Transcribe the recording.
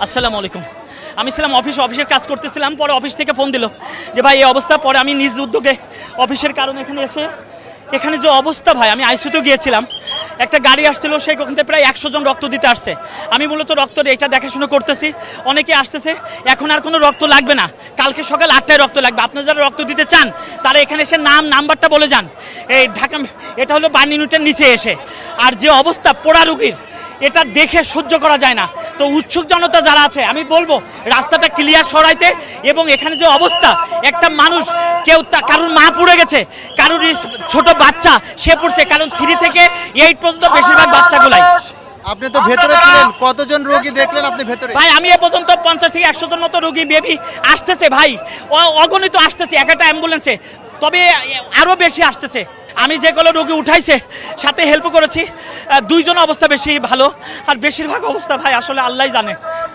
আসসালামু আলাইকুম। আমি ছিলাম অফিসের কাজ করতেছিলাম, পরে অফিস থেকে ফোন দিল যে ভাই এই অবস্থা। পরে আমি নিজ উদ্যোগে অফিসের কারণে এখানে এসে এখানে যে অবস্থা ভাই, আমি আইসিইউতে গিয়েছিলাম, একটা গাড়ি আসছিল, সেই ওখান থেকে প্রায় 100 জন রক্ত দিতে আসছে। আমি মূলত রক্ত এটা দেখাশোনা করতেছি, অনেকে আসতেছে। এখন আর কোনো রক্ত লাগবে না, কালকে সকাল 8টায় রক্ত লাগবে। আপনারা যারা রক্ত দিতে চান তারা এখানে এসে নাম্বারটা বলে যান। এই ঢাকা, এটা হলো বার্ন ইউনিটের নিচে এসে। আর যে অবস্থা পোড়া রুগীর, এটা দেখে সহ্য করা যায় না। তো উৎসুক জনতা যারা আছে, আমি বলবো রাস্তাটা ক্লিয়ার সরাইতে। এবং এখানে যে অবস্থা, একটা মানুষ, কেউ কারোর মা পুড়ে গেছে, কারোর ছোট বাচ্চা সে পড়ছে, কারণ 3 থেকে 8 পর্যন্ত বেশিরভাগ বাচ্চাগুলাই। আপনি তো ভেতরে ছিলেন, কতজন রোগী দেখলেন আপনি ভেতরে? ভাই আমি এ পর্যন্ত 50 থেকে 100 জন মতো রোগী বেবি আসতেছে ভাই, অগণিত আসতেছে একটা অ্যাম্বুলেন্সে, তবে আরও বেশি আসতেছে। আমি যেগুলো রোগী উঠাইছে সাথে হেল্প করেছি, 2 জন অবস্থা বেশি ভালো, আর বেশিরভাগ অবস্থা ভাই আসলে আল্লাহই জানে।